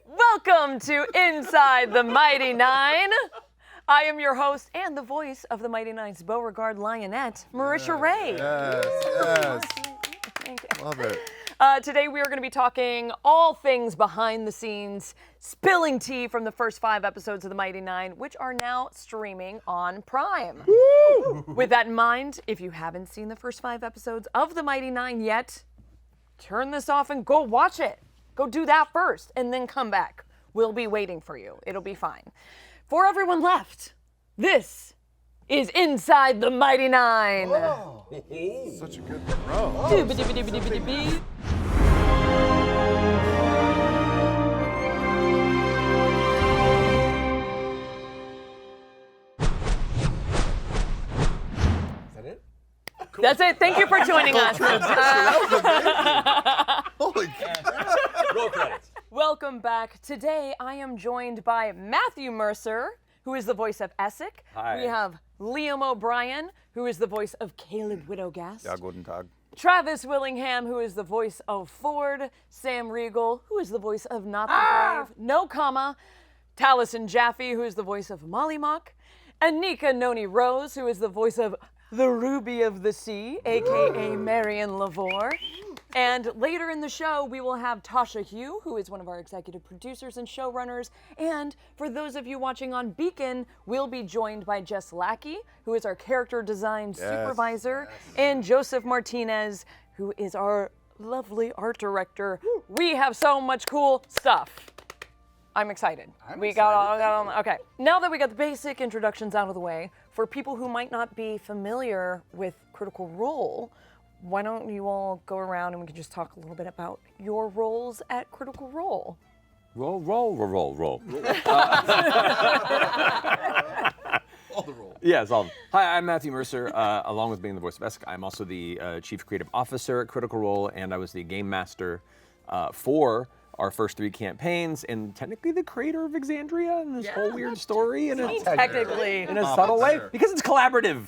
Welcome to Inside the Mighty Nine. I am your host and the voice of the Mighty Nine's Beauregard Lionette, Marisha Ray. Yes. Thank you. Love it. Today we are going to be talking all things behind the scenes, spilling tea from the first 5 episodes of the Mighty Nine, which are now streaming on Prime. Woo! With that in mind, if you haven't seen the first 5 episodes of the Mighty Nine yet, turn this off and go watch it. Go do that first and then come back. We'll be waiting for you. It'll be fine. For everyone left, this is Inside the Mighty Nine. Whoa. Such a good throw. Doobie-doobie-doobie-doobie-doobie. That's it. Thank you for joining us. Holy cow. Roll credits. Welcome back. Today I am joined by Matthew Mercer, who is the voice of Essek. Hi. We have Liam O'Brien, who is the voice of Caleb Widogast. Ja, guten Tag. Travis Willingham, who is the voice of Ford. Sam Riegel, who is the voice of Not the Brave. No comma. Taliesin Jaffe, who is the voice of Molly Mock. Anika Noni Rose, who is the voice of the Ruby of the Sea, a.k.a. Marion Lavore. And later in the show, we will have Tasha Hugh, who is one of our executive producers and showrunners. And for those of you watching on Beacon, we'll be joined by Jess Lackey, who is our character design supervisor, and Joseph Martinez, who is our lovely art director. We have so much cool stuff. I'm excited. Okay. Now that we got the basic introductions out of the way, for people who might not be familiar with Critical Role, why don't you all go around and we can just talk a little bit about your roles at Critical Role? Roll. All the roll. Yes. Hi, I'm Matthew Mercer. Along with being the voice of Essek, I'm also the Chief Creative Officer at Critical Role, and I was the Game Master for our first 3 campaigns, and technically the creator of Exandria and this whole weird story in a subtle way, because it's collaborative.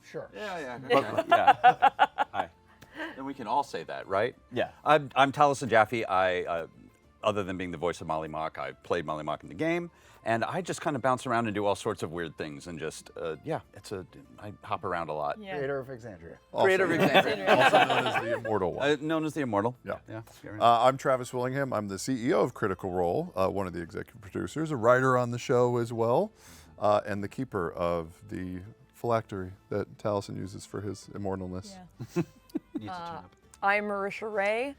Sure. Yeah. Yeah. Hi. And we can all say that, right? Yeah. I'm Taliesin Jaffe. Other than being the voice of Molly Mock, I played Molly Mock in the game, and I just kind of bounce around and do all sorts of weird things, and just I hop around a lot. Yeah. Creator of Exandria. Also known as the Immortal One. Known as the Immortal. Yeah. Yeah. I'm Travis Willingham. I'm the CEO of Critical Role, one of the executive producers, a writer on the show as well, and the keeper of the phylactery that Taliesin uses for his immortalness. Yeah. I'm Marisha Ray,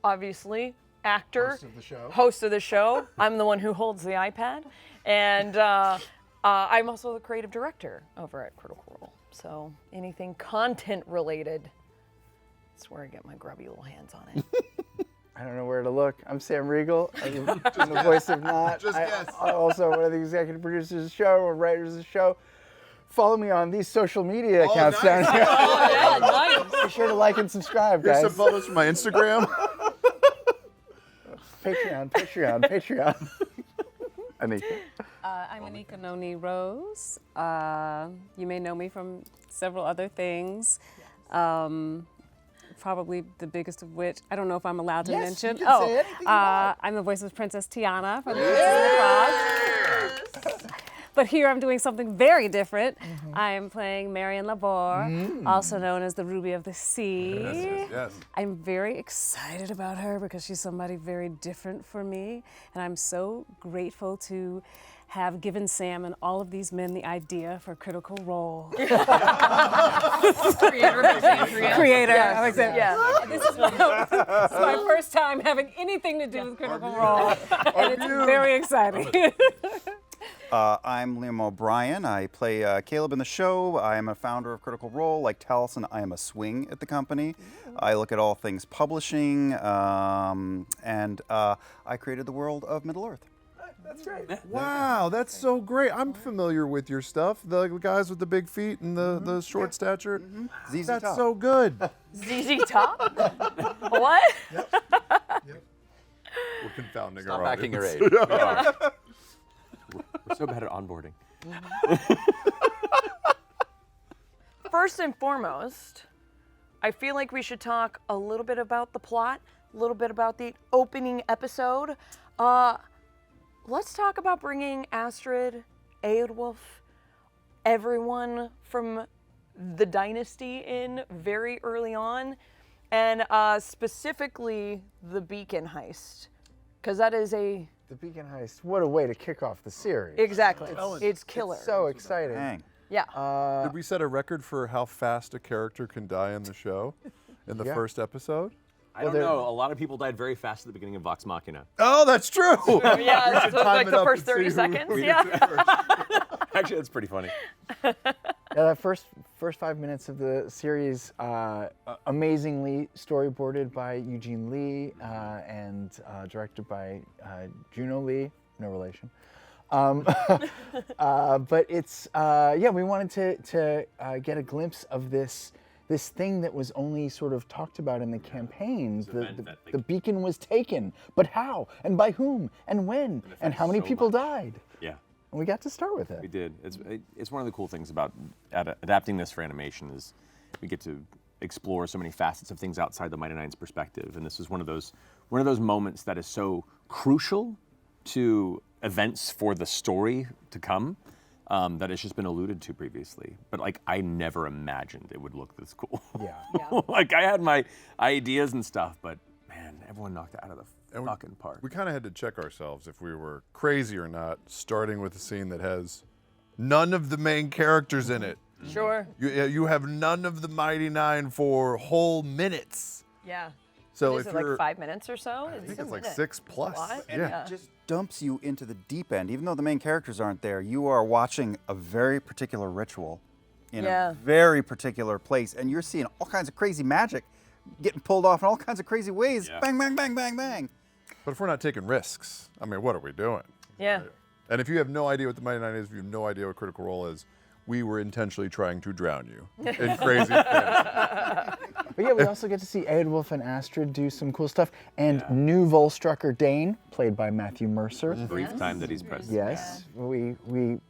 obviously, actor, Host host of the show. I'm the one who holds the iPad, and I'm also the creative director over at Critical Role. So anything content related, that's where I get my grubby little hands on it. I don't know where to look. I'm Sam Riegel. I'm the voice of Not. Just guess. I'm also one of the executive producers of the show, or writers of the show. Follow me on these social media accounts down here. Oh, yeah, nice. Be sure to like and subscribe, Here's guys. some photos from my Instagram. Patreon. Anika. I'm Anika Noni Rose. You may know me from several other things. Probably the biggest of which, I don't know if I'm allowed to mention. You can say anything you want. I'm the voice of Princess Tiana from the Princess and the Frog. But here I'm doing something very different. I am playing Marion Lavore, also known as the Ruby of the Sea. Yes. I'm very excited about her because she's somebody very different for me. And I'm so grateful to have given Sam and all of these men the idea for Critical Role. Creator of Exandria. Creator. Yes. I'm excited. Yeah. This is my first time having anything to do with Critical Role. And it's very exciting. I'm Liam O'Brien. I play Caleb in the show. I am a founder of Critical Role. Like Taliesin, I am a swing at the company. I look at all things publishing, and I created the world of Middle-earth. That's great. Wow, that's so great. I'm familiar with your stuff. The guys with the big feet and the short stature. ZZ That's Top. so good. ZZ Top? What? We're confounding Stop our acting your audience. age. We're so bad at onboarding. First and foremost, I feel like we should talk a little bit about the plot, a little bit about the opening episode. Let's talk about bringing Astrid, Eowulf, everyone from the dynasty in very early on, and specifically the Beacon heist, because that is a The Beacon heist. What a way to kick off the series. exactly. It's killer. So exciting. Dang. Yeah. Did we set a record for how fast a character can die in the show in the Yeah. first episode? I don't know. A lot of people died very fast at the beginning of Vox Machina. Oh, that's true. Yeah, so time like it the up first and see 30 who- seconds. who Yeah. gets it first. Actually, that's pretty funny. Yeah, that first 5 minutes of the series, amazingly storyboarded by Eugene Lee and directed by Juno Lee, no relation. But it's we wanted to get a glimpse of this thing that was only sort of talked about in the campaigns. The beacon was taken, but how and by whom and when and how many so people much. died? Yeah. And we got to start with We it. did. It's one of the cool things about adapting this for animation is we get to explore so many facets of things outside the Mighty Nine's perspective, and this is one of those moments that is so crucial to events for the story to come that has just been alluded to previously. But like I never imagined it would look this cool. Yeah. Like I had my ideas and stuff, but man, everyone knocked it out of the fucking park. We kind of had to check ourselves if we were crazy or not, starting with a scene that has none of the main characters in it. Sure. You have none of the Mighty Nine for whole minutes. Yeah. So Is if it you're, like 5 minutes or so? I think it's like 6+. lot? Yeah. It just dumps you into the deep end. Even though the main characters aren't there, you are watching a very particular ritual in Yeah. a very particular place, and you're seeing all kinds of crazy magic getting pulled off in all kinds of crazy ways. Yeah. Bang, bang, bang, bang, bang. But if we're not taking risks, I mean, what are we doing? Yeah. And if you have no idea what the Mighty Nine is, if you have no idea what Critical Role is, we were intentionally trying to drown you in crazy things. But yeah, we also get to see Eowulf and Astrid do some cool stuff. And new Volstrucker Dane, played by Matthew Mercer. Brief time that he's present. Yes, we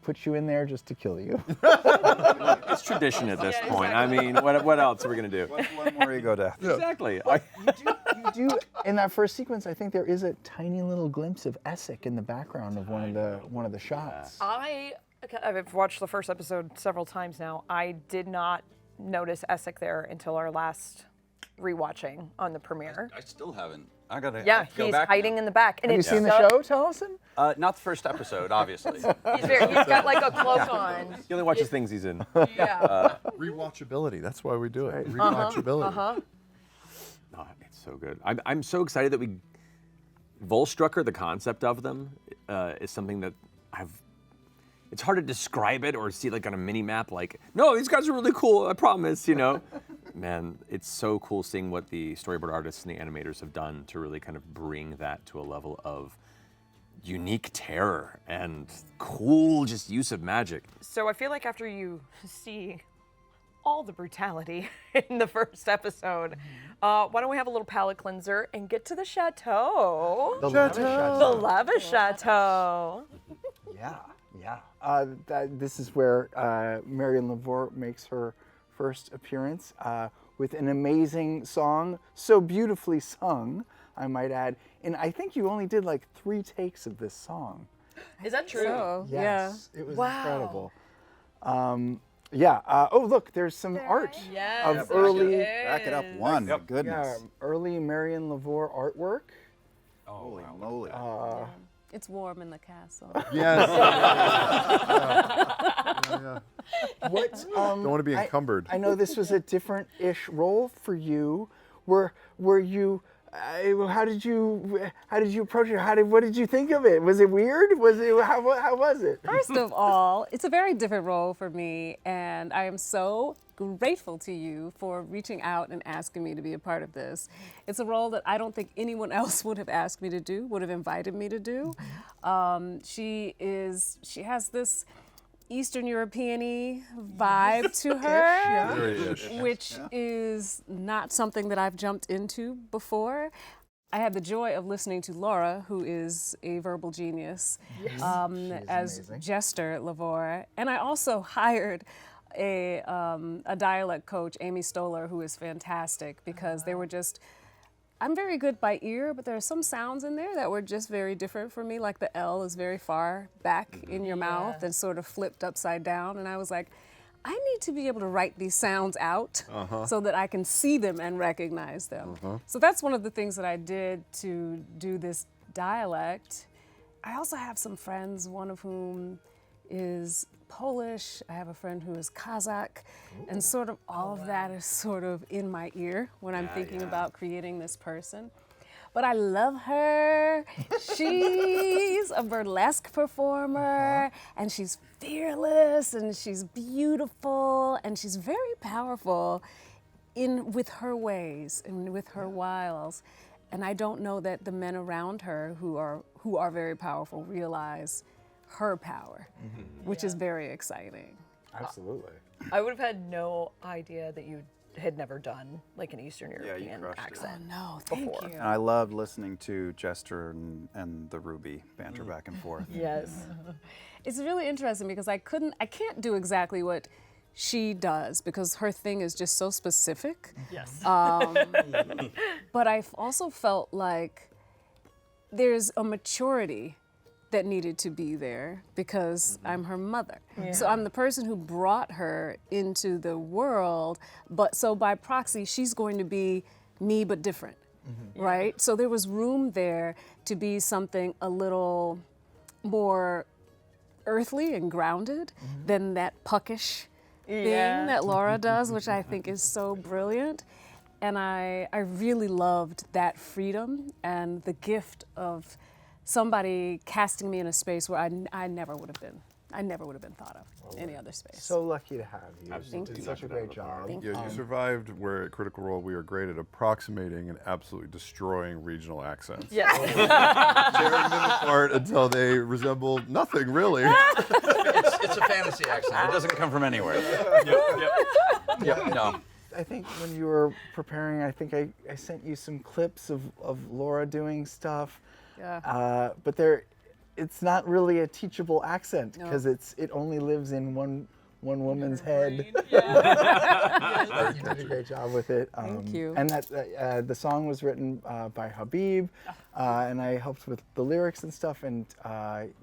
put you in there just to kill you. It's tradition at this point. I mean, what else are we gonna do? What's one more ego death? Exactly. You do in that first sequence. I think there is a tiny little glimpse of Essek in the background of one of the shots. I've watched the first episode several times now. I did not notice Essek there until our last rewatching on the premiere. I still haven't. I gotta Yeah, go he's back hiding now. in the back. And Have you it's seen the so- show, Tellison? Not the first episode, obviously. He's got like a cloak on. He only watches things he's in. Yeah. Rewatchability. That's why we do it. Rewatchability. Oh, it's so good. I'm so excited that we Volstrucker, the concept of them, is something that it's hard to describe it or see like on a mini map. Like, no, these guys are really cool. I promise. You know, man, it's so cool seeing what the storyboard artists and the animators have done to really kind of bring that to a level of unique terror and cool just use of magic. So I feel like after you see all the brutality in the first episode, why don't we have a little palate cleanser and get to the chateau? The Chateau. The Lava Chateau. Yeah. This is where Marion Lavore makes her first appearance with an amazing song, so beautifully sung, I might add. And I think you only did like 3 takes of this song. Is that true? So, Yes, it was Wow. incredible. Oh, look, there's some art Yes, of early, Back it up one. yeah, Goodness. early Marion Lavore artwork. Holy moly. It's warm in the castle. Yes. What? Don't want to be encumbered. I know this was a different-ish role for you. Were you? How did you approach it? What did you think of it? Was it weird? How was it? First of all, it's a very different role for me, and I am so grateful to you for reaching out and asking me to be a part of this. It's a role that I don't think anyone else would have asked me to do, would have invited me to do. She has this Eastern European-y vibe to her, Very ish. which is not something that I've jumped into before. I had the joy of listening to Laura, who is a verbal genius, as amazing. Jester Lavore, and I also hired a dialect coach, Amy Stoller, who is fantastic because they were just. I'm very good by ear, but there are some sounds in there that were just very different for me. Like the L is very far back in your mouth and sort of flipped upside down. And I was like, I need to be able to write these sounds out so that I can see them and recognize them. So that's one of the things that I did to do this dialect. I also have some friends, one of whom is Polish. I have a friend who is Kazakh, and sort of all of that is sort of in my ear when I'm thinking about creating this person. But I love her. She's a burlesque performer, and she's fearless, and she's beautiful, and she's very powerful with her ways and with her wiles. And I don't know that the men around her who are very powerful realize her power, which is very exciting. Absolutely. I would have had no idea that you had never done like an Eastern you European crushed it. accent. No, thank Before. you. And I loved listening to Jester and the Ruby banter back and forth. Yes. It's really interesting because I can't do exactly what she does because her thing is just so specific. Yes. But I've also felt like there's a maturity that needed to be there because I'm her mother. So I'm the person who brought her into the world, but so by proxy, she's going to be me but different, right? So there was room there to be something a little more earthly and grounded than that puckish thing that Laura does, which I think is so brilliant. And I really loved that freedom and the gift of somebody casting me in a space where I never would have been. I never would have been thought of any other space. So lucky to have you. Thank You did you. such a great job. Thank You survived where at Critical Role we are great at approximating and absolutely destroying regional accents. Yes. Tearing them apart until they resemble nothing really. It's a fantasy accent. It doesn't come from anywhere. No. I think when you were preparing, I think I sent you some clips of Laura doing stuff. Yeah. But it's not really a teachable accent because it only lives in one woman's head. You did a great job with it. Thank you. And that the song was written by Habib, and I helped with the lyrics and stuff. And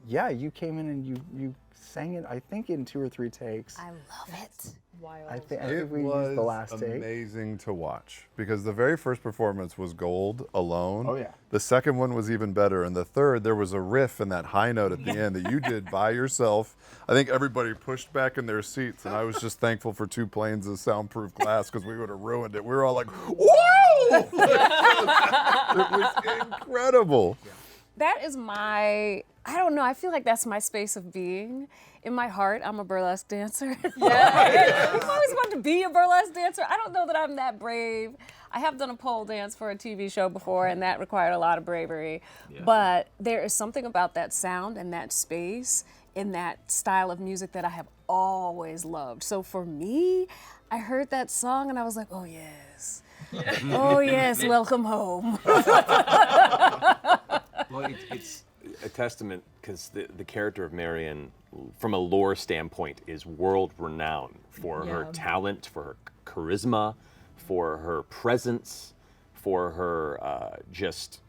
you came in and you sang it, I think, in 2 or 3 takes. I love it. Wild. I think It we was used the last take. amazing to watch because the very first performance was gold alone. Oh, yeah. The second one was even better, and the third there was a riff and that high note at the end that you did by yourself. I think everybody pushed back in their seats, and I was just thankful for 2 planes of soundproof glass because we would have ruined it. We were all like, "Whoa!" It was incredible. That is I don't know, I feel like that's my space of being. In my heart, I'm a burlesque dancer. I've always wanted to be a burlesque dancer. I don't know that I'm that brave. I have done a pole dance for a TV show before, and that required a lot of bravery. But there is something about that sound and that space in that style of music that I have always loved. So for me, I heard that song and I was like, oh yes. Oh yes, welcome home. Well, it's a testament because the character of Marion, from a lore standpoint, is world renowned for her talent, for her charisma, for her presence, for her just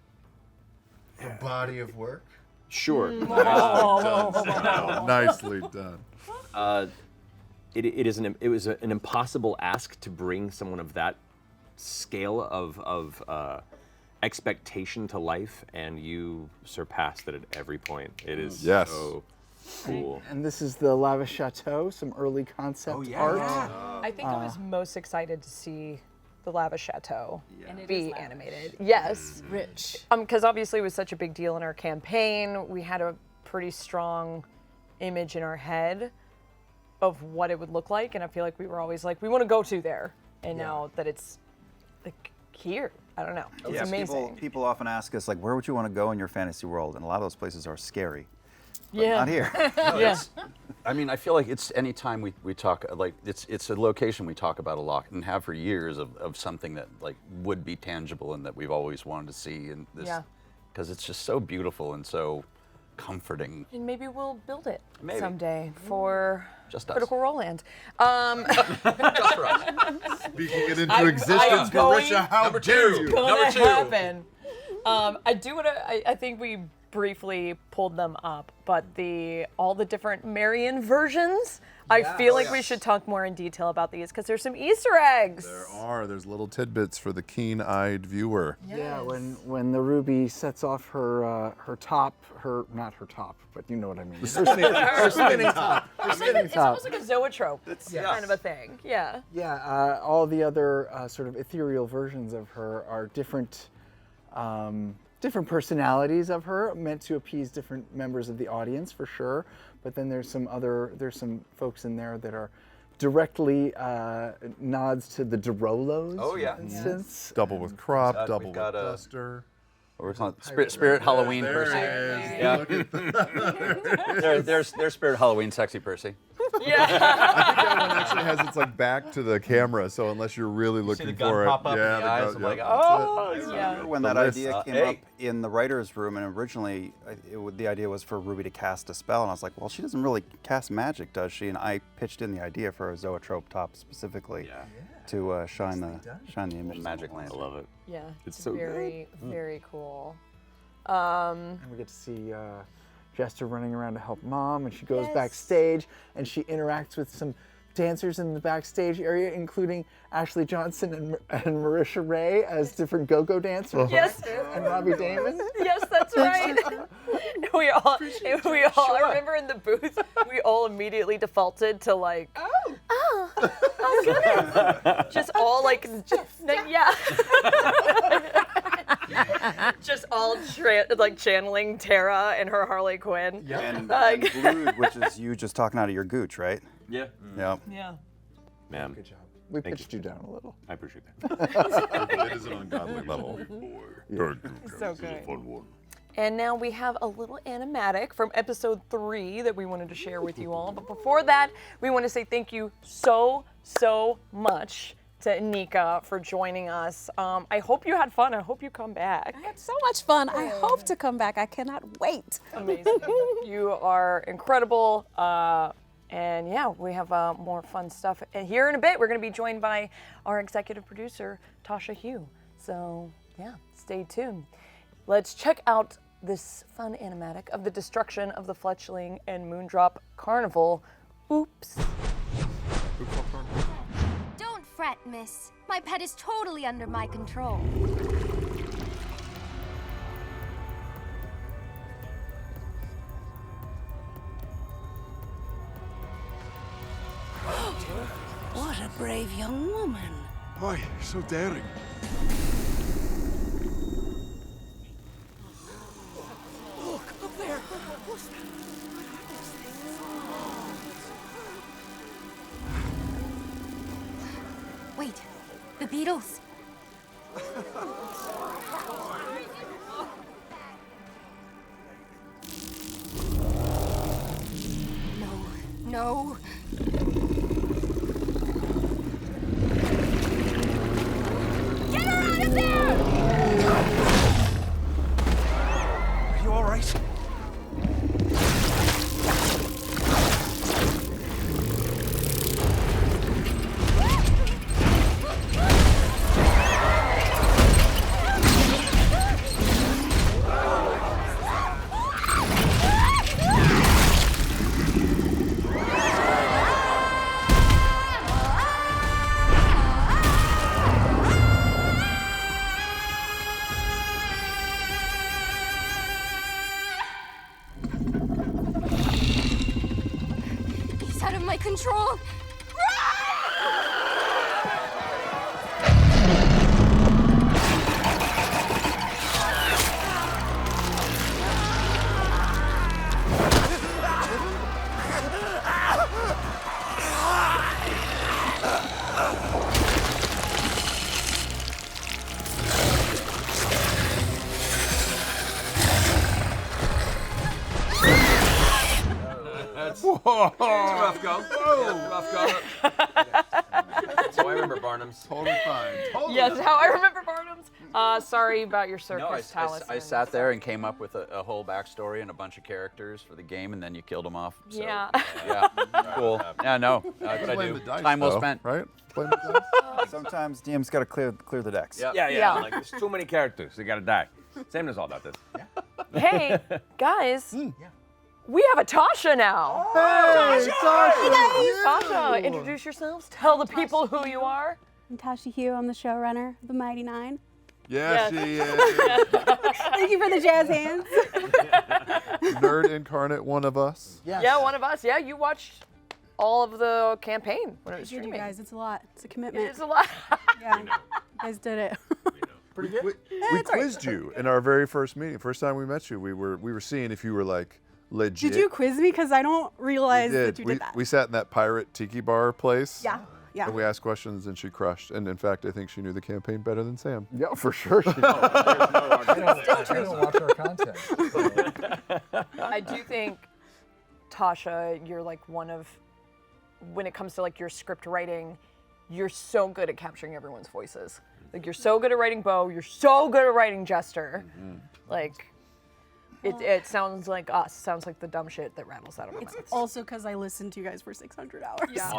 A body of work. sure. Nicely done. It was an impossible ask to bring someone of that scale of expectation to life, and you surpassed it at every point. It is Yes. so cool. And this is the Lava Chateau, some early concept art. I think I was most excited to see the Lava Chateau And it be is lavish. animated. Yes. Rich. Because obviously it was such a big deal in our campaign. We had a pretty strong image in our head of what it would look like, and I feel like we were always like, we want to go to there. And now that it's like here, I don't know. It's amazing. People often ask us, like, where would you want to go in your fantasy world? And a lot of those places are scary. But Yeah. not here. Yeah. I mean, I feel like it's any time we talk, like it's a location we talk about a lot and have for years of something that like would be tangible and that we've always wanted to see, and this Yeah. because it's just so beautiful and so comforting. And maybe we'll build it Maybe. someday for Just us. Critical Role Land. Just for us. Speaking it into I'm existence, going- Marisha, how Number dare two. you? Gonna Number 2. happen. I do want to. I think we briefly pulled them up, but all the different Marion versions. I feel like we should talk more in detail about these because there's some Easter eggs. There's little tidbits for the keen-eyed viewer. Yeah, when the ruby sets off her not her top, but you know what I mean. Her spinning top. Her spinning It's top. almost like a zoetrope kind of a thing. Yeah. Yeah, all the other sort of ethereal versions of her are different personalities of her, meant to appease different members of the audience for sure. But then there's some folks in there that are directly nods to the Derolos, Oh, yeah. for instance. Double with Crop, We've double with got a- Buster. Or we're calling it Spirit Halloween There Percy. it is. Yeah. Look at that. There's Spirit Halloween Sexy Percy. Yeah. That one actually has its like back to the camera, so unless you're really looking the gun for pop it, up in yeah, the eyes, gun, I'm like, yep, Oh, that's it. yeah. When The that list. idea came Hey. up in the writer's room, and originally the idea was for Ruby to cast a spell, and I was like, well, she doesn't really cast magic, does she? And I pitched in the idea for a zoetrope top specifically to shine the image. Magic Land. I love it. Yeah. It's so very, very cool. And we get to see Jester running around to help Mom, and she goes backstage and she interacts with some dancers in the backstage area, including Ashley Johnson and Marisha Ray as different go-go dancers. Yes. And Robbie Damon. Yes, that's right. we all, I remember in the booth, we all immediately defaulted to like, okay. Just all like, yeah. Just all channeling Tara and her Harley Quinn. And Like- Blued, which is you just talking out of your gooch, right? Yeah. Yeah. Yeah. Man, We pitched you down a little. I appreciate that. It is an ungodly level. So good. And now we have a little animatic from episode 3 that we wanted to share with you all. But before that, we want to say thank you so much to Nika for joining us. I hope you had fun. I hope you come back. I had so much fun. I hope to come back. I cannot wait. Amazing. You are incredible. And yeah, we have more fun stuff. And here in a bit, we're going to be joined by our executive producer, Tasha Hugh. So yeah, stay tuned. Let's check out this fun animatic of the destruction of the Fletchling and Moondrop Carnival. Oops. Don't fret, miss. My pet is totally under my control. What a brave young woman. Boy, so daring. Look, up there. Wait, the beetles. No. Get her out of there! Are you all right? He's out of my control. That's a rough go. Yeah, rough go. So I remember Barnum's. Totally fine. Totally Yes, how I remember Barnum's. Sorry about your No, circus, Taliesin. I sat there and came up with a whole backstory and a bunch of characters for the game, and then you killed them off. So, Yeah. yeah. Cool. Yeah, no. What I Blame do? the dice, Time well though, spent. right? Blame the dice. Sometimes DM's got to clear the decks. Yeah. Yeah. Like there's too many characters. They gotta die. Sam knows all about this. Hey, guys. We have a Tasha now. Hey, Tasha, introduce yourselves. Tell the people who you are. I'm Tasha Hugh. I'm the showrunner of The Mighty Nine. Yeah, she is. Thank you for the jazz hands. Nerd incarnate, one of us. Yes. Yeah, one of us. Yeah, you watched all of the campaign when it was Thank you streaming. guys. It's a lot. It's a commitment. It's a lot. Yeah, you guys did it. We quizzed you in our very first meeting. First time we met you, we were seeing if you were like legit. Did you quiz me? Because I don't realize that you we, did that. we sat in that pirate tiki bar place. Yeah. Yeah. And we asked questions, and she crushed. And in fact, I think she knew the campaign better than Sam. Yeah, for sure. She I don't watch our content. I do think, Tasha, you're like one of, when it comes to like your script writing, you're so good at capturing everyone's voices. Like you're so good at writing Bo, you're so good at writing Jester. Like, it sounds like us. Sounds like the dumb shit that rattles out of our It's mouths. also because I listened to you guys for 600 hours. Yeah.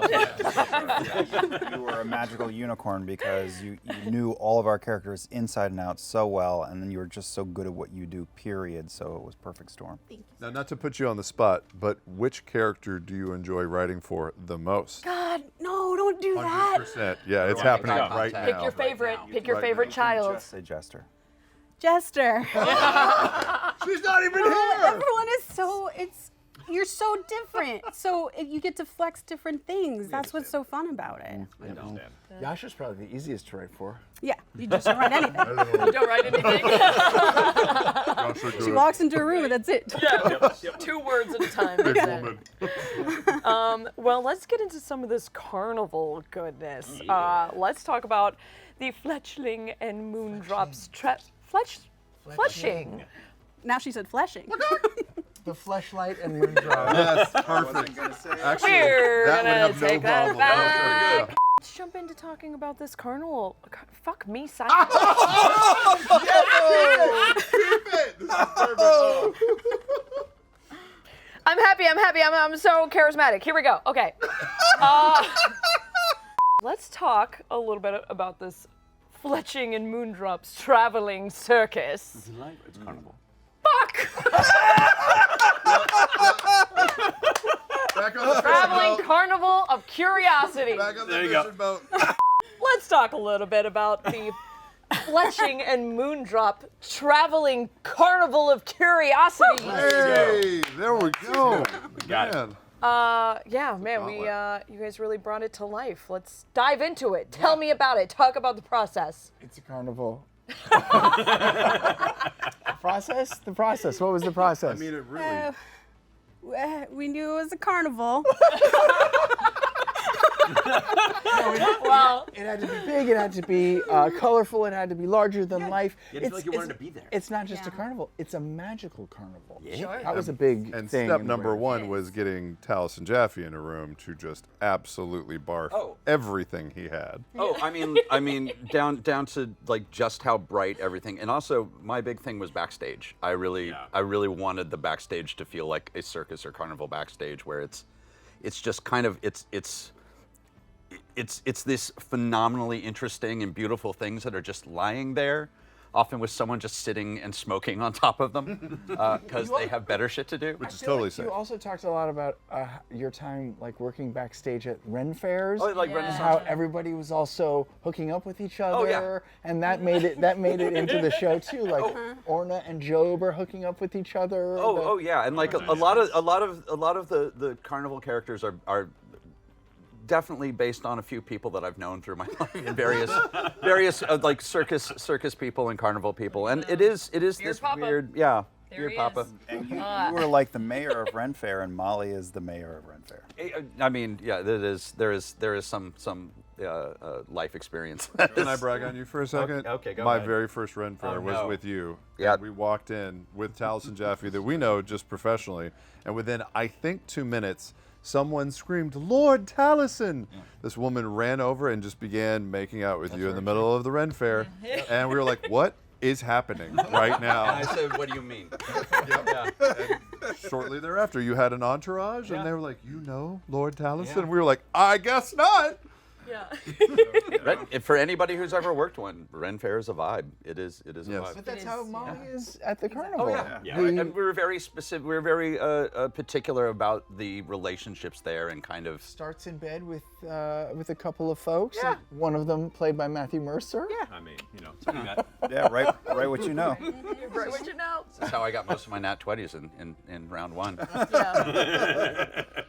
You were a magical unicorn because you knew all of our characters inside and out so well, and then you were just so good at what you do, period. So it was perfect storm. Now, not to put you on the spot, but which character do you enjoy writing for the most? God, no, don't do that. 100%. Yeah, it's happening right now. Pick your favorite. Pick your favorite child. Just say Jester. Jester. She's not even here! Everyone is so, you're so different. So you get to flex different things. That's what's so fun about it. Yasha's probably the easiest to write for. Yeah, you just don't write anything. You don't write anything. She walks into a room and that's it. Yeah, 2 words at a time. That's it. Well, let's get into some of this carnival goodness. Let's talk about the Fletchling and Moondrops Fletching. Now she said fleshing. The Fleshlight and Moondrop. Yes, perfect. Actually, We're that would gonna have no take that problem. back. Let's jump into talking about this carnival. Fuck me, Simon. Keep it! This is perfect. I'm happy. I'm so charismatic. Here we go. Okay. Let's talk a little bit about this Fletching and Moondrops traveling circus. It's carnival. Fuck! Back on the Traveling boat. Carnival of Curiosity. Back on the fishing boat. Let's talk a little bit about the Fletching and Moondrop traveling Carnival of Curiosity. Hey, there we go. got it. Man. Yeah, man, you guys really brought it to life. Let's dive into it. Tell me about it. Talk about the process. It's a carnival. Process? The process. What was the process? I mean, it really. We knew it was a carnival. Well, it had to be big, it had to be colorful, it had to be larger than life. You had to feel like you wanted to be there. It's not just a carnival, it's a magical carnival. Sure. That was a big And thing. step in the number way. one was getting Taliesin Jaffe in a room to just absolutely barf everything he had. Oh, I mean, down to like just how bright everything, and also my big thing was backstage. I really wanted the backstage to feel like a circus or carnival backstage, where it's just kind of it's this phenomenally interesting and beautiful things that are just lying there, often with someone just sitting and smoking on top of them because they have better shit to do. Which is totally safe. You also talked a lot about your time like working backstage at Ren fairs. Oh, like Yeah. Renaissance. How everybody was also hooking up with each other, Oh, yeah. and that made it into the show too. Like Orna and Job are hooking up with each other. Oh yeah, and like a lot of the carnival characters are definitely based on a few people that I've known through my life, and various like circus people and carnival people, and it is this Papa. weird There Beard he Papa. is. And you were like the mayor of Ren Fair, and Molly is the mayor of Ren Fair. I mean, yeah, there is some life experience. Can I brag on you for a second? Okay, go My ahead. very first Ren Fair Oh, was no. with you. Yeah. And we walked in with Taliesin Jaffe that we know just professionally, and within I think 2 minutes, someone screamed, "Lord Taliesin!" This woman ran over and just began making out with you in the middle of the Ren Fair. And we were like, what is happening right now? And I said, what do you mean? Shortly thereafter, you had an entourage, and they were like, "You know Lord Taliesin?" And we were like, "I guess not." Yeah. For anybody who's ever worked one, Ren Fair is a vibe. It is a vibe. But that's how Molly is at the carnival. And we were very specific. We were very particular about the relationships there, and kind of Starts in bed with a couple of folks. One of them played by Matthew Mercer. Yeah. I mean, you know, something that. Yeah, right what you know. Right, what you know? This is how I got most of my nat 20s in round one.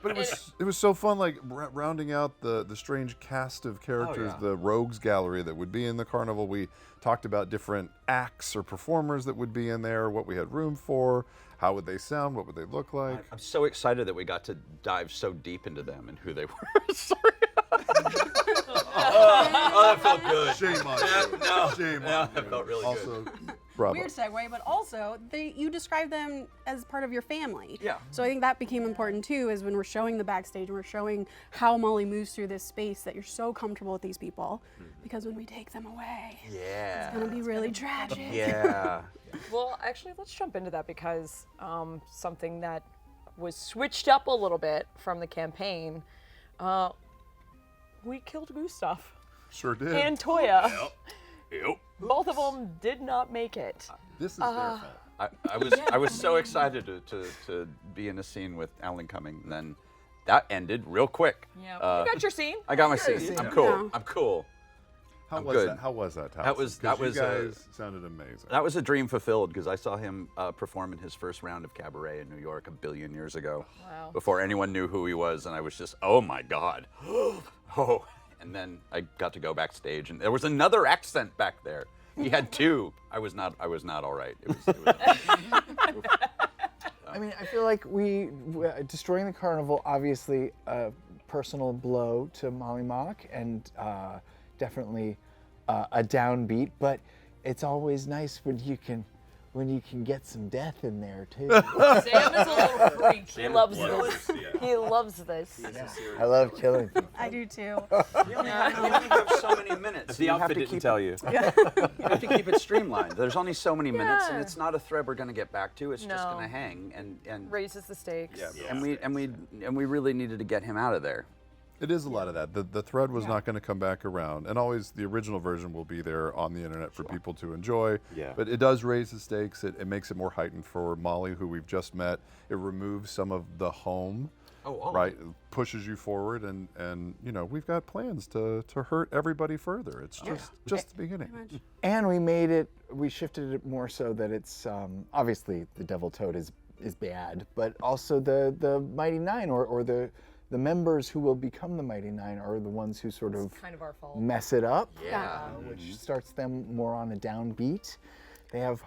But it was so fun, like rounding out the strange cast of characters, the rogues gallery that would be in the carnival. We talked about different acts or performers that would be in there, what we had room for, how would they sound, what would they look like. I'm so excited that we got to dive so deep into them and who they were. Sorry. Oh, that felt good. Shame on you. No, Shame no, on you. that felt really Also, good. bravo. Weird segue, but also you describe them as part of your family. Yeah. So I think that became important too, is when we're showing the backstage and we're showing how Molly moves through this space, that you're so comfortable with these people, because when we take them away, Yeah. it's gonna be really tragic. Yeah. Well, actually, let's jump into that because something that was switched up a little bit from the campaign, we killed Gustav Sure did. and Toya. Yep. Both of them did not make it. This is their fault. I was so excited to be in a scene with Alan Cumming, and then that ended real quick. Yeah. You got your scene. I got my scene. I'm cool. Yeah. I'm cool. How I'm was good. that? How was that, Taliesin? That was- 'Cause that was, you guys sounded amazing. That was a dream fulfilled, because I saw him perform in his first round of cabaret in New York 1 billion years ago. Wow. Before anyone knew who he was, and I was just, oh my God. Oh. And then I got to go backstage, and there was another accent back there. He had two. I was not all right. It was I mean, I feel like destroying the carnival, obviously a personal blow to Molly Mock, and definitely a downbeat. But it's always nice when you can get some death in there too. Sam is a little freak. He loves this. He loves this. I love killing people. I do too. You only have so many minutes. The outfit didn't tell you. You have to keep it streamlined. There's only so many minutes, and Yeah. it's not a thread we're going to get back to. It's just No. going to hang, and Raises the stakes. and we really needed to get him out of there. It is a lot of that. The thread was not going to come back around, and always the original version will be there on the internet for people to enjoy. Yeah. But it does raise the stakes. It makes it more heightened for Molly, who we've just met. It removes some of the home, right? It pushes you forward, and you know we've got plans to hurt everybody further. It's just the beginning. And we shifted it more so that it's obviously the Devil Toad is bad, but also the Mighty Nine or the members who will become the Mighty Nine are the ones who sort of Kind of our fault. mess it up, Yeah. which starts them more on a downbeat. They have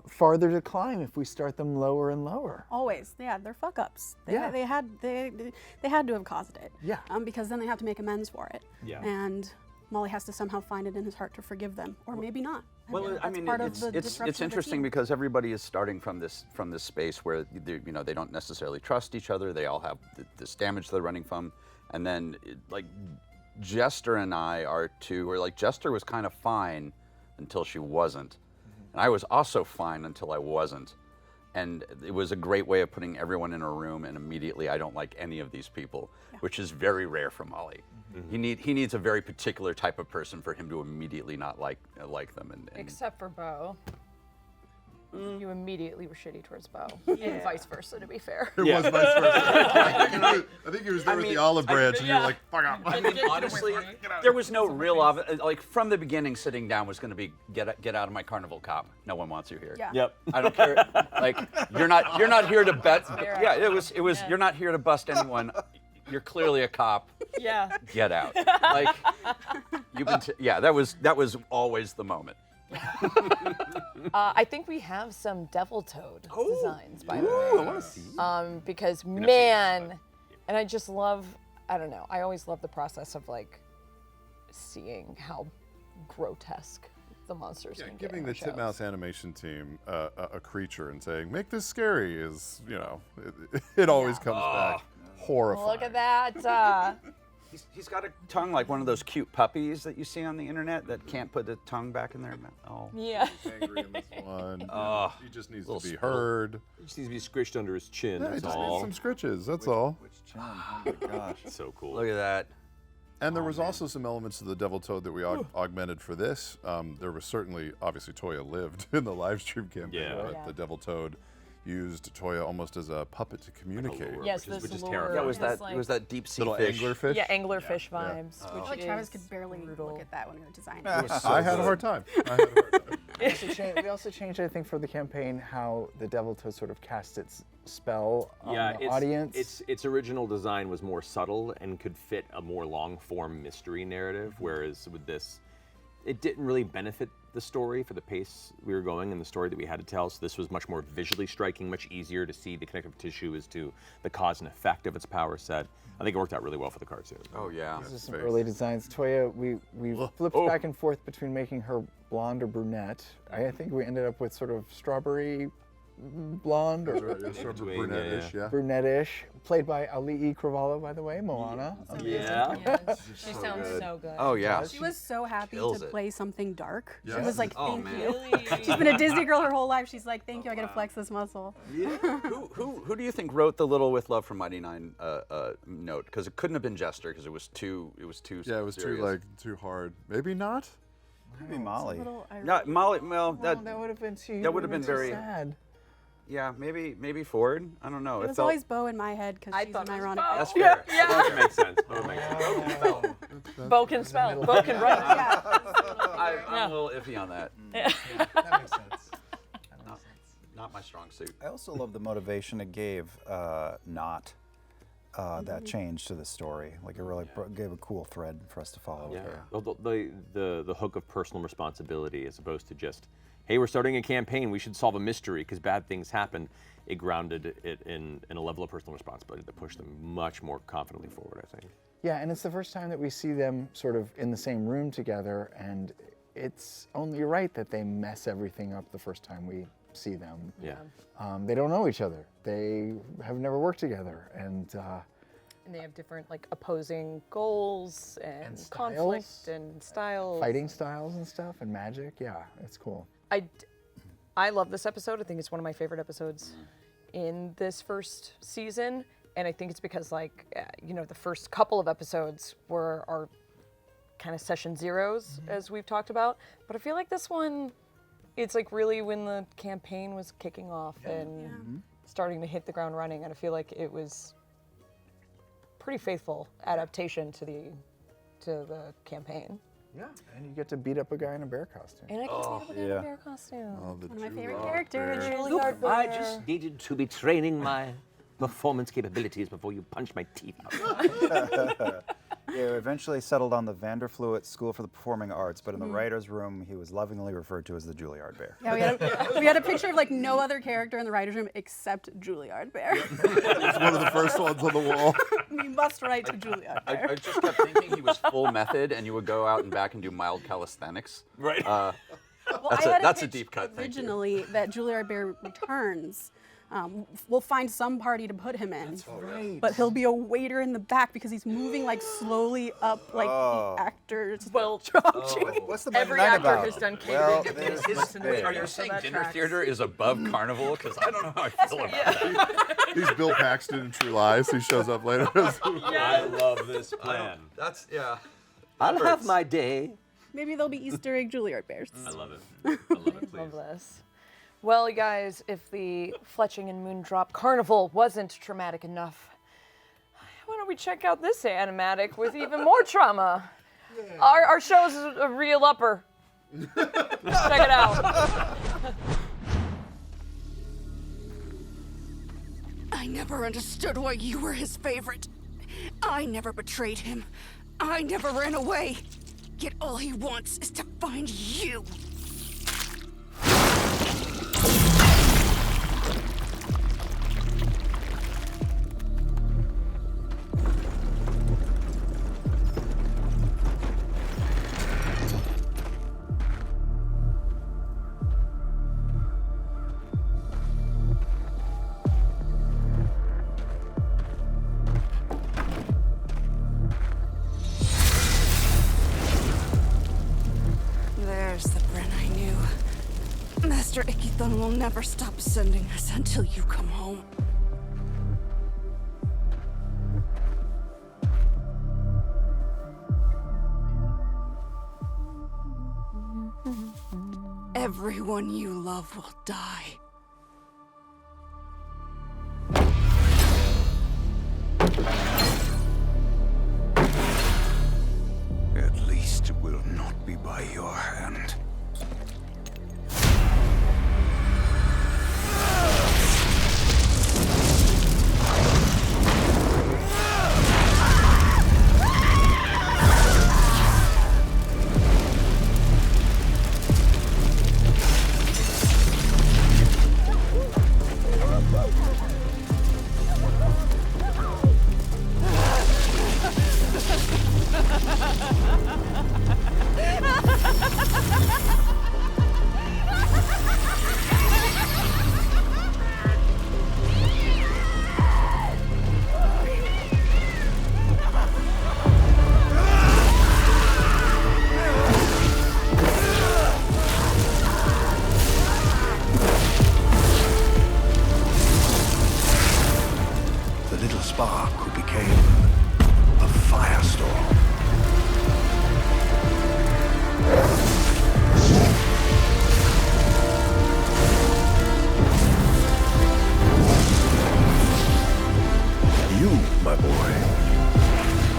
farther to climb if we start them lower and lower. Always, yeah, they're fuck ups. They had to have caused it. Yeah. Because then they have to make amends for it. Yeah. And Molly has to somehow find it in his heart to forgive them, or maybe not. Well, That's I mean, part of it's the disruption of the interesting team. because everybody is starting from this space where they don't necessarily trust each other. They all have this damage they're running from, and then like Jester and I are two. Where like Jester was kind of fine until she wasn't, and I was also fine until I wasn't. And it was a great way of putting everyone in a room, and immediately I don't like any of these people, which is very rare for Molly. He needs a very particular type of person for him to immediately not like them. And Except for Bo. You immediately were shitty towards Bo. And vice versa, to be fair. It was vice versa. I think he was there with the olive branch, and you were like, "Fuck off." I mean, honestly, there was no real like from the beginning. Sitting down was going to be get out of my carnival, cop. No one wants you here. Yeah. Yep. I don't care. Like you're not here to bet. Yeah, it was. You're not here to bust anyone. You're clearly a cop. Yeah. Get out. Like you've been. That was always the moment. I think we have some Devil Toad designs, by the way. I want to see. Because man, and I just love, I don't know, I always love the process of like seeing how grotesque the monsters can get. Giving in the our shows. Titmouse animation team a creature and saying, "Make this scary," is it always comes back horrifying. Look at that. He's got a tongue like one of those cute puppies that you see on the internet that can't put the tongue back in their mouth. Oh. Yeah. He's angry in this one. Oh, he just needs to little be spill. heard. He just needs to be squished under his chin. Yeah, he That's just all. needs some scritches. That's all. Which chin? Oh my gosh. So cool. Look at that. And there was also some elements of the Devil Toad that we augmented for this. There was certainly, obviously, Toya lived in the live stream campaign, Yeah. but Yeah. the Devil Toad used Toya almost as a puppet to communicate. lure. Yes, which this is lure. terrifying. Yeah, was has, that like, was that deep sea Little fish? anglerfish. Yeah, anglerfish Yeah. vibes. I Which feel like Travis is could barely brutal. look at that when we were designing. It was so I had a good. hard time. We also changed, I think, for the campaign how the Devil Toad sort of cast its spell on the audience. Its original design was more subtle and could fit a more long-form mystery narrative, whereas with this, it didn't really benefit the story for the pace we were going and the story that we had to tell. So this was much more visually striking, much easier to see the connective tissue as to the cause and effect of its power set. I think it worked out really well for the cartoon. Oh yeah. These are some early designs. Toya, we flipped back and forth between making her blonde or brunette. I think we ended up with sort of strawberry blonde or Sort of brunette-ish, yeah. brunette-ish, played by Ali'i Cravalho, by the way, Moana. Yeah. She sounds so good. Oh yeah. She was so happy kills to it. play something dark. She Yes. was like, Oh, thank man. you. She's been a Disney girl her whole life. She's like, thank you, I gotta flex this muscle. Who do you think wrote the "Little with Love from Mighty Nine" note? Because it couldn't have been Jester because it was too. Yeah, it was serious. too hard. Maybe not. Maybe Molly. Not Molly. Well, That would have been too. that would have been too very- sad. yeah, maybe Ford. I don't know. It was always Bo in my head because she's an ironic. That's fair. That makes sense. That makes sense. Bo can spell. Bo can write. I'm a little iffy on that. That makes sense. Not my strong suit. I also love the motivation it gave not that change to the story. Like it really gave a cool thread for us to follow. with her. The hook of personal responsibility as opposed to just, hey, we're starting a campaign, we should solve a mystery because bad things happen. It grounded it in a level of personal responsibility that pushed them much more confidently forward, I think. Yeah, and it's the first time that we see them sort of in the same room together, and it's only right that they mess everything up the first time we see them. Yeah. They don't know each other. They have never worked together, and And they have different like opposing goals and styles. conflict and styles. fighting styles and stuff, and magic. Yeah, it's cool. I love this episode. I think it's one of my favorite episodes in this first season. And I think it's because like, the first couple of episodes were our kind of session zeros, as we've talked about. But I feel like this one, it's like really when the campaign was kicking off and starting to hit the ground running. And I feel like it was pretty faithful adaptation to the campaign. Yeah, and you get to beat up a guy in a bear costume. And I get to be in a bear costume. Oh, the One of my favorite Juilliard characters. bear. Juilliard I bear. just needed to be training my performance capabilities before you punch my teeth out. Yeah, we eventually settled on the Vanderfluet School for the Performing Arts, but in the writer's room, he was lovingly referred to as the Juilliard Bear. Yeah, we had a picture of like no other character in the writer's room except Juilliard Bear. It's one of the first ones on the wall. We must write to Juilliard Bear. I just kept thinking he was full method, and you would go out and back and do mild calisthenics. Right. Well, That's a pitch deep cut. Thank you. Originally, that Juilliard Bear returns. We'll find some party to put him in, but he'll be a waiter in the back because he's moving like slowly up like the actors. Well, What's the every night actor about? has done Well, catering. there's Listen, this Are bear. you saying that dinner tracks. theater is above carnival? Because I don't know how I feel about that. He's Bill Paxton in True Lies. He shows up later. I love this plan. That's yeah. I'll That have hurts. my day. Maybe there'll be Easter egg Juilliard Bears. I love it. I love it, please. Love this. Well, you guys, if the Fletching and Moondrop Carnival wasn't traumatic enough, why don't we check out this animatic with even more trauma? Our show's a real upper. Check it out. I never understood why you were his favorite. I never betrayed him. I never ran away. Yet all he wants is to find you. Master Ikithon will never stop sending us until you come home. Everyone you love will die. At least it will not be by your hand. The little spark who became a firestorm. You, my boy,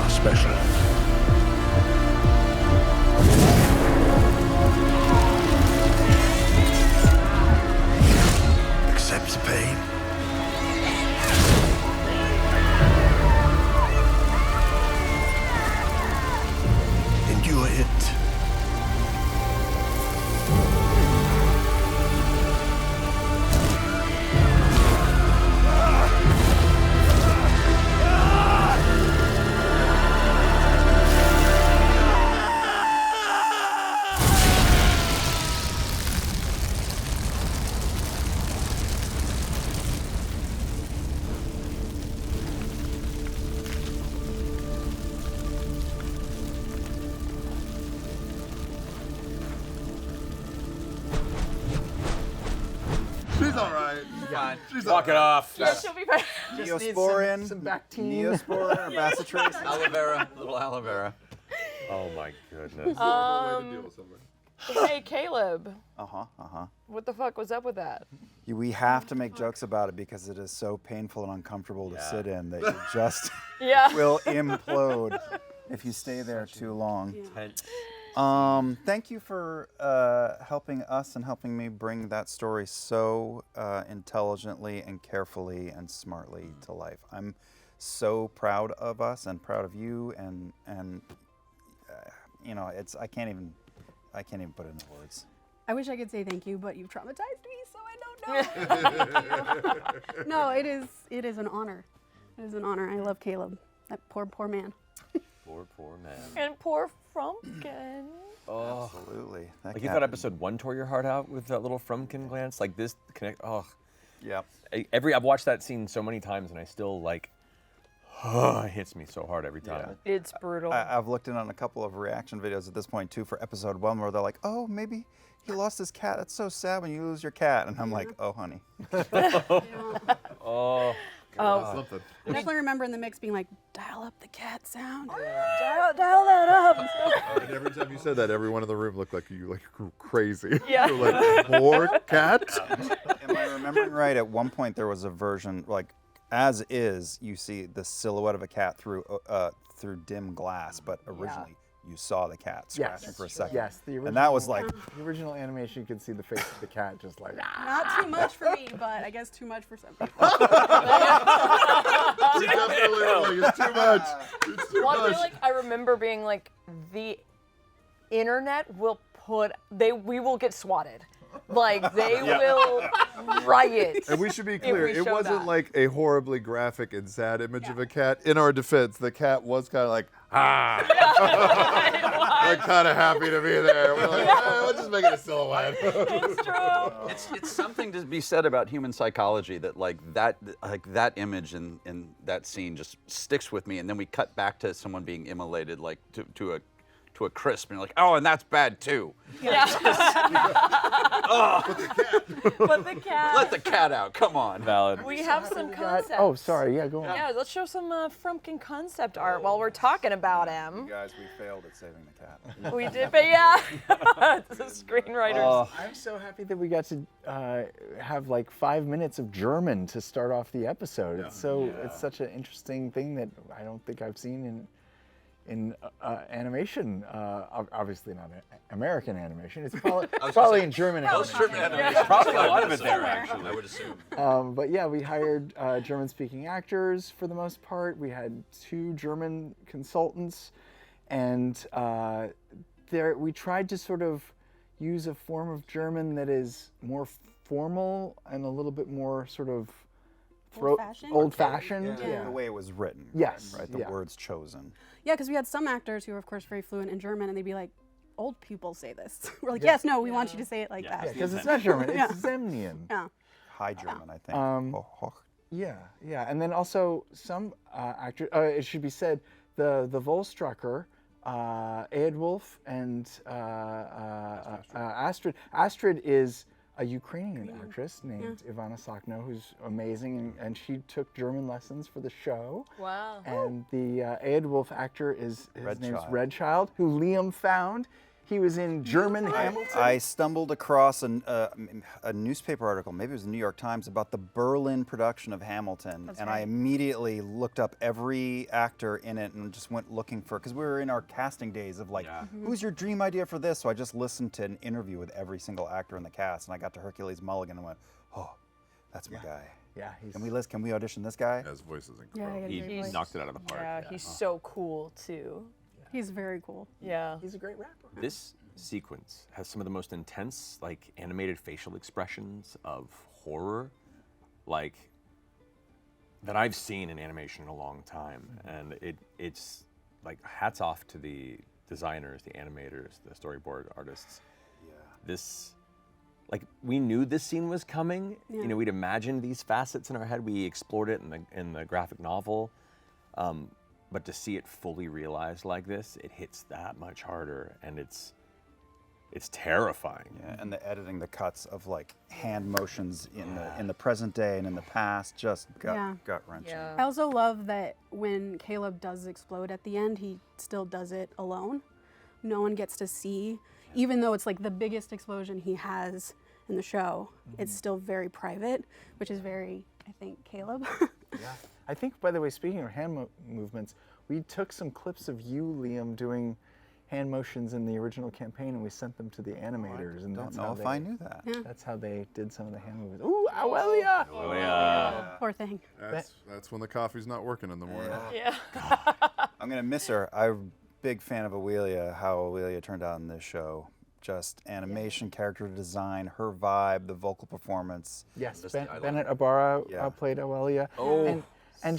are special. Accept the pain. Endure it. She's all right. Fine. She's Walk it off. Yeah, she'll be fine. Neosporin, some Bactine. Neosporin, or bacitracin. Aloe vera, little aloe vera. Oh my goodness. Hey, Caleb. Uh-huh. What the fuck was up with that? We have to make jokes about it because it is so painful and uncomfortable to sit in that you just Yeah. will implode if you stay there too long. Thank you for helping us and helping me bring that story so intelligently and carefully and smartly to life. I'm so proud of us and proud of you, and you know, I can't even put it into words. I wish I could say thank you, but you've traumatized me, so I don't know. No, it is an honor. It is an honor. I love Caleb. That poor man. Poor man. And poor Frumpkin. Oh, absolutely. Like you thought episode 1 tore your heart out with that little Frumpkin glance? Like this connect. Oh, yeah. I've watched that scene so many times, and I still like. It hits me so hard every time. Yeah. It's brutal. I've looked in on a couple of reaction videos at this point too for episode 1 where they're like, "Oh, maybe he lost his cat. That's so sad when you lose your cat." And I'm like, "Oh, honey." Oh. I definitely remember in the mix being like, dial up the cat sound. Dial that up. And every time you said that, everyone in the room looked like you crazy. Yeah. You're like, more cat? Am I remembering right? At one point there was a version like, as is, you see the silhouette of a cat through dim glass, but originally you saw the cat scratching for a second. Yes, the original, and that was like the original animation. You could see the face of the cat just like. Not too much for me, but I guess too much for some people. We definitely were like, it's too much. It's too Well, I much. feel like I remember being like, the internet will we will get swatted. Like, they will riot. And we should be if clear, we it show wasn't that. like a horribly graphic and sad image of a cat. In our defense, the cat was kind of like, ah. We're kind of happy to be there. We're like, let's just make it a silhouette. It's true. It's something to be said about human psychology that that image in that scene just sticks with me, and then we cut back to someone being immolated, like to to a crisp, and you're like, oh, and that's bad too. Yeah. But the cat. Let the cat out. Come on. Valid. We have some concepts. Oh, sorry. Yeah, go on. Yeah, let's show some Frumpkin concept art while we're talking about him. Guys, we failed at saving the cat. We did, but yeah, the screenwriters. I'm so happy that we got to have like 5 minutes of German to start off the episode. It's such an interesting thing that I don't think I've seen in animation. Obviously not American animation. It's probably in German animation. German animation. Probably a lot of it there, actually. I would assume. But yeah, we hired German-speaking actors for the most part. We had 2 German consultants, and we tried to sort of use a form of German that is more formal and a little bit more sort of old-fashioned. The way it was written. Yes. Right. The words chosen. Yeah, because we had some actors who were, of course, very fluent in German, and they'd be like, old people say this. We're like, yes, no, we want you to say it like that. Because it's not German, it's Zemnian. Yeah. High German, I think. Yeah, and then also some actors. It should be said, the Volstrucker, Eadwulf, and Astrid. Astrid is a Ukrainian actress named Ivana Sakno, who's amazing, and she took German lessons for the show. Wow. And the Eadwulf actor his name's Red Child, who Liam found. He was in German Hamilton. I stumbled across a newspaper article, maybe it was the New York Times, about the Berlin production of Hamilton. I immediately looked up every actor in it and just went looking for, because we were in our casting days of like, who's your dream idea for this? So I just listened to an interview with every single actor in the cast, and I got to Hercules Mulligan and went, oh, that's my guy. Yeah, Can we audition this guy? His voice is incredible. Yeah, He knocked it out of the park. Yeah, he's so cool too. He's very cool. Yeah. He's a great rapper. This sequence has some of the most intense, like, animated facial expressions of horror, like, that I've seen in animation in a long time. And it's like, hats off to the designers, the animators, the storyboard artists. Yeah. This, like, we knew this scene was coming. Yeah. You know, we'd imagined these facets in our head. We explored it in the graphic novel. But to see it fully realized like this, it hits that much harder, and it's terrifying. Yeah, and the editing, the cuts of like hand motions in the present day and in the past, just gut wrenching. I also love that when Caleb does explode at the end, he still does it alone. No one gets to see, even though it's like the biggest explosion he has in the show. It's still very private, which is very, I think, Caleb. I think, by the way, speaking of hand movements, we took some clips of you, Liam, doing hand motions in the original campaign, and we sent them to the animators. And Don't know if I knew that. Yeah. That's how they did some of the hand movements. Ooh, Auelia! Poor thing. That's when the coffee's not working in the morning. Yeah. I'm gonna miss her. I'm a big fan of Auelia, how Auelia turned out in this show. Just animation, character design, her vibe, the vocal performance. Yes, Bennett Ibarra played Auelia. Oh. And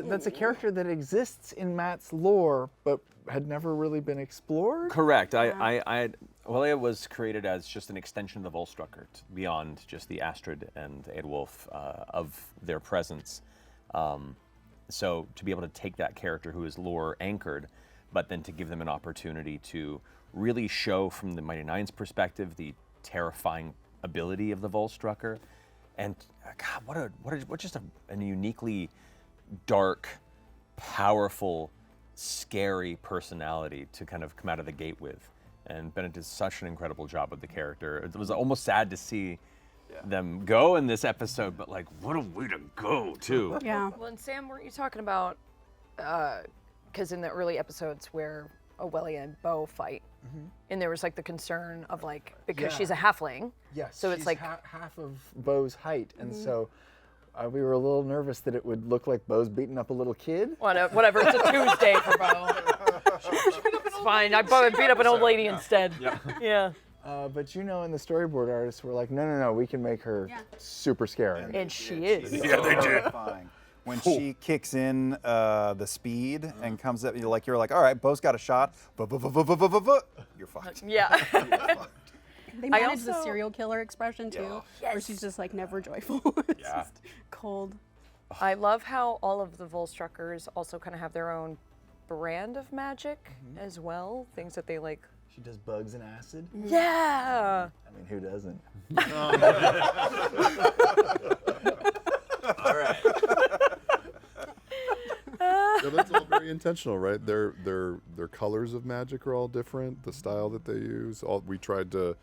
that's a character that exists in Matt's lore, but had never really been explored. Correct. Auelia was created as just an extension of the Volstrucker, beyond just the Astrid and Eadwulf of their presence. So to be able to take that character who is lore anchored, but then to give them an opportunity to really show from the Mighty Nine's perspective the terrifying ability of the Volstrucker, and God, what just a uniquely dark, powerful, scary personality to kind of come out of the gate with. And Bennett did such an incredible job with the character. It was almost sad to see them go in this episode, but like, what a way to go, too. Yeah. Well, and Sam, weren't you talking about, because in the early episodes where Auelia and Bo fight, and there was like the concern of like, because she's a halfling. Yes. So it's like half of Bo's height, and so we were a little nervous that it would look like Bo's beating up a little kid. Whatever, it's a Tuesday for Bo. It's fine. I beat up an old lady instead. Yeah. But in the storyboard artists were like, no, we can make her super scary. And she is. Yeah, they did. When she kicks in the speed and comes up, you're like, all right, Bo's got a shot. You're fucked. Yeah. They managed the serial killer expression too, where she's just like never joyful. It's just cold. I love how all of the Volstruckers also kind of have their own brand of magic as well. Things that they like. She does bugs and acid. Yeah. I mean, who doesn't? All right. Yeah, that's all very intentional, right? Their colors of magic are all different. The style that they use. We tried to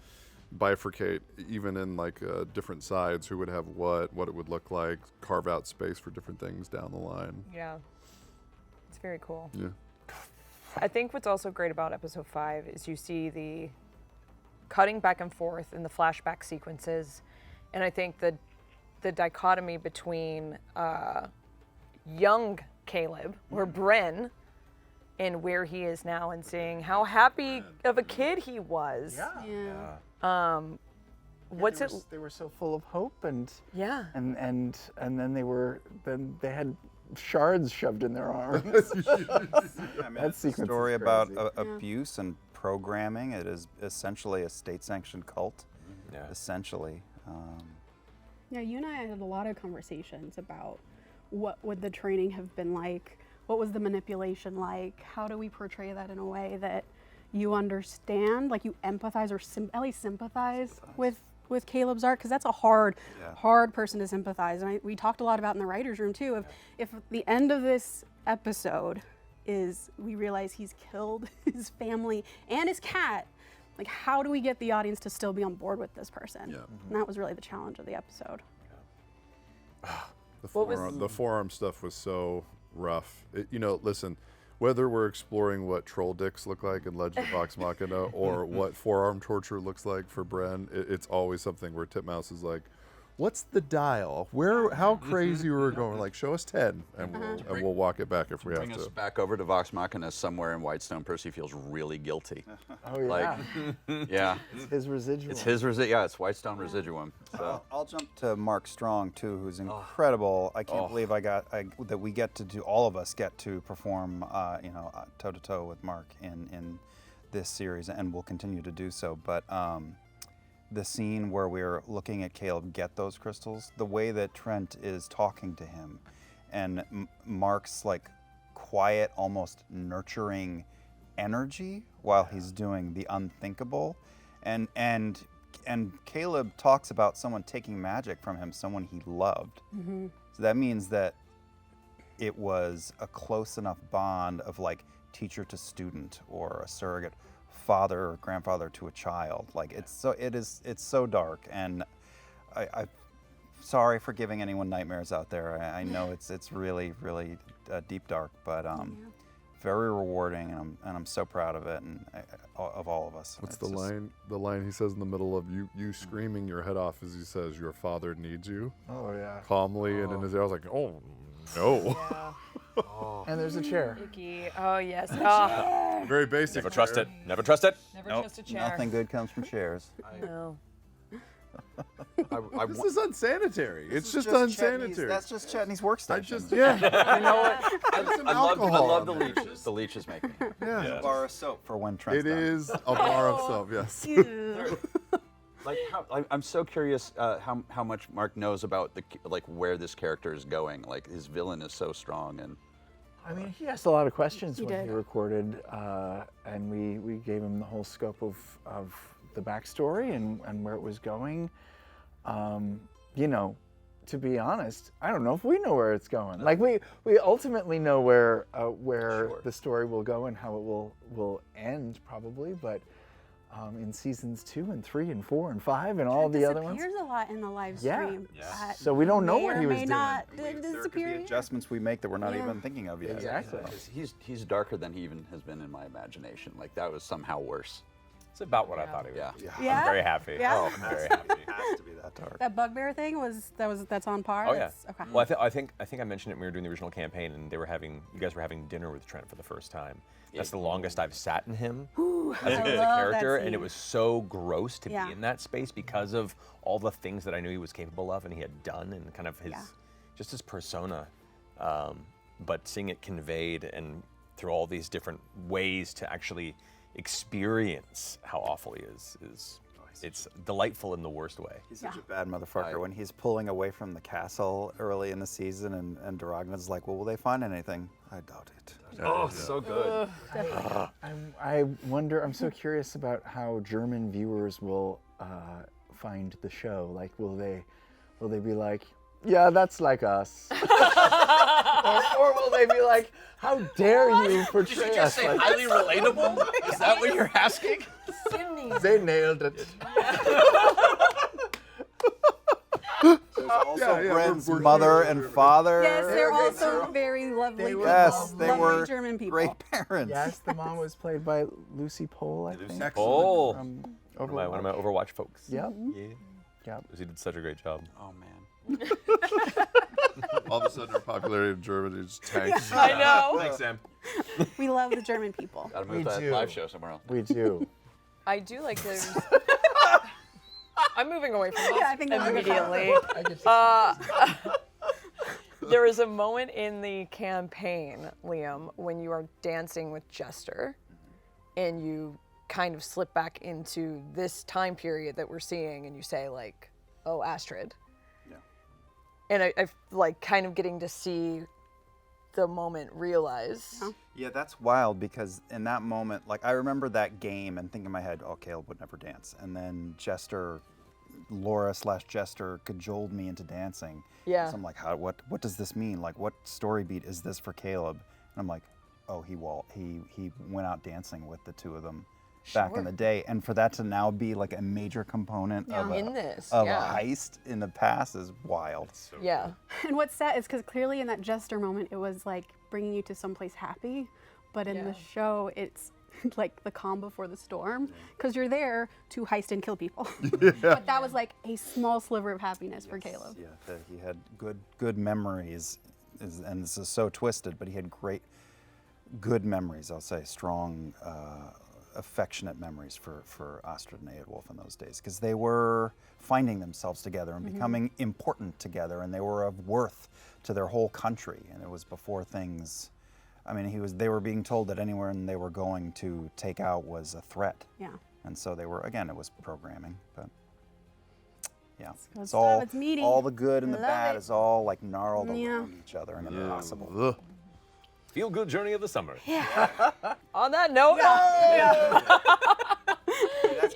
bifurcate, even in like different sides, who would have what it would look like, carve out space for different things down the line. Yeah. It's very cool. Yeah. I think what's also great about episode 5 is you see the cutting back and forth in the flashback sequences, and I think the dichotomy between young Caleb, or Bren, and where he is now, and seeing how happy of a kid he was. Yeah. What's it? They were so full of hope, and Yeah. and then they had shards shoved in their arms. I mean, That it's a sequence story is about crazy. abuse and programming. It is essentially a state-sanctioned cult. Yeah. Essentially. Yeah, you and I had a lot of conversations about what would the training have been like, what was the manipulation like, how do we portray that in a way that you understand, like you empathize or at least sympathize with Caleb's arc, because that's a hard person to sympathize. And we talked a lot about in the writer's room too, if the end of this episode is we realize he's killed his family and his cat, like how do we get the audience to still be on board with this person? Yeah. And that was really the challenge of the episode. The forearm stuff was so rough. Listen, whether we're exploring what troll dicks look like in Legend of Vox Machina or what forearm torture looks like for Bren, it's always something where Titmouse is like, what's the dial? How crazy we're going? Like, show us 10, and we'll walk it back if we have Bring us to. back over to Vox Machina somewhere in Whitestone. Percy feels really guilty. Oh yeah. Yeah. It's his residual. It's his residuum. Yeah, it's Whitestone residuum. So. I'll jump to Mark Strong too, who's incredible. I can't believe that we get to do, all of us get to perform, toe to toe with Mark in this series, and we'll continue to do so. But the scene where we're looking at Caleb get those crystals, the way that Trent is talking to him, and Mark's like quiet, almost nurturing energy while he's doing the unthinkable, and Caleb talks about someone taking magic from him, someone he loved. So that means that it was a close enough bond of like teacher to student, or a surrogate father or grandfather to a child. Like it's so dark, and I'm sorry for giving anyone nightmares out there. I know it's really deep dark, but very rewarding, and I'm so proud of it, and of all of us. What's the line? The line he says in the middle of you screaming your head off as he says, "Your father needs you." Oh yeah. Calmly, and in his ear, I was like, "Oh no." Yeah. And there's a chair. Icky. Oh yes. Oh. Very basic. Never trust it. Never trust it. Never Nope, trust a chair. nothing good comes from chairs. No. This is unsanitary. It's just Chetney's- unsanitary. That's just Chetney's workstation. You know what? I alcohol love the on there. leeches. The leeches make me. Yeah. A bar of soap for when Trent's It done. is a bar of soap. Yes. Like I'm so curious how much Mark knows about where this character is going. Like his villain is so strong, and I mean, he asked a lot of questions He when did. he recorded, and we gave him the whole scope of the backstory and where it was going. To be honest, I don't know if we know where it's going. Like we ultimately know where the story will go and how it will end probably, but in seasons 2 and 3 and 4 and 5 and all the other ones. Disappears a lot in the live Yeah. stream. Yeah. So we don't know may what or he was may doing. not There could be disappear. adjustments we make that we're not Yeah. even thinking of yet. Exactly. he's darker than he even has been in my imagination. Like that was somehow worse. It's about what I thought he was. Yeah. Yeah? I'm very happy. Yeah? Oh, I'm very happy. It has to be that dark. That bugbear thing that's on par. Oh yeah. That's- Okay. Well, I think I mentioned it when we were doing the original campaign, and you guys were having dinner with Trent for the first time. That's the longest I've sat in him as I a love character, that and it scene. was so gross to Yeah. be in that space because of all the things that I knew he was capable of and he had done, and kind of his persona. But seeing it conveyed and through all these different ways to actually experience how awful he is It's delightful in the worst way. He's such a bad motherfucker. When he's pulling away from the castle early in the season and Daragna's like, well, will they find anything? I doubt it. Oh, so good. I wonder, I'm so curious about how German viewers will find the show. Like, will they be like, yeah, that's like us? or will they be like, how dare you portray us like highly relatable? Is that what you're asking? They nailed it. There's also Bren's mother and father. Yes, they're also very lovely people. Yes, they lovely were German people. great parents. Yes, the mom was played by Lucy Pohl, I think. Oh, From one of my Overwatch folks. Yep. Yeah. Yep. She did such a great job. Oh man. All of a sudden, our popularity in Germany just tanks. I know. Thanks, Sam. We love the German people. Gotta move We that do. live show somewhere else. We do. I do like those. I'm moving away from this Yeah, I think that's immediately. There is a moment in the campaign, Liam, when you are dancing with Jester, and you kind of slip back into this time period that we're seeing, and you say like, "Oh, Astrid." Yeah. And I like kind of getting to see the moment realize. Yeah, that's wild because in that moment, like I remember that game and think in my head, oh, Caleb would never dance. And then Laura/Jester cajoled me into dancing. Yeah. So I'm like, what does this mean? Like, what story beat is this for Caleb? And I'm like, oh, he went out dancing with the two of them back in the day. And for that to now be like a major component of, In this, a yeah. heist in the past is wild. Yeah. And what's sad is because clearly in that Jester moment, it was like bringing you to someplace happy. But in the show, it's like the calm before the storm. Because you're there to heist and kill people. But that was like a small sliver of happiness for Caleb. Yeah, he had good memories, and this is so twisted, but he had good memories, I'll say, strong, affectionate memories for Astrid and Eadwulf in those days, because they were finding themselves together and becoming important together, and they were of worth to their whole country, and it was before things, I mean, they were being told that anywhere they were going to take out was a threat. Yeah. And so they were, again, it was programming, but yeah. It's all, it's meaty. All the good and the Love bad it. is all like gnarled Yeah. around each other and impossible. Feel good journey of the summer. On that note,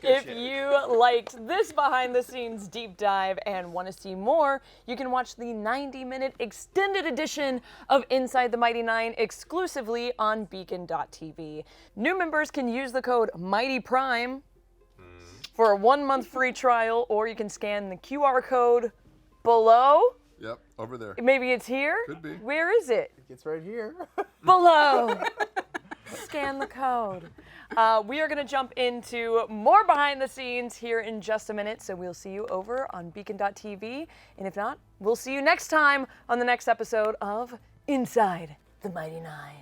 if you liked this behind the scenes deep dive and want to see more, you can watch the 90-minute extended edition of Inside the Mighty Nine exclusively on beacon.tv. New members can use the code MightyPrime for a 1-month free trial, or you can scan the QR code below. Yep, over there. Maybe it's here? Could be. Where is it? It's right here. Below. Scan the code. We are going to jump into more behind the scenes here in just a minute, so we'll see you over on beacon.tv. And if not, we'll see you next time on the next episode of Inside the Mighty Nine.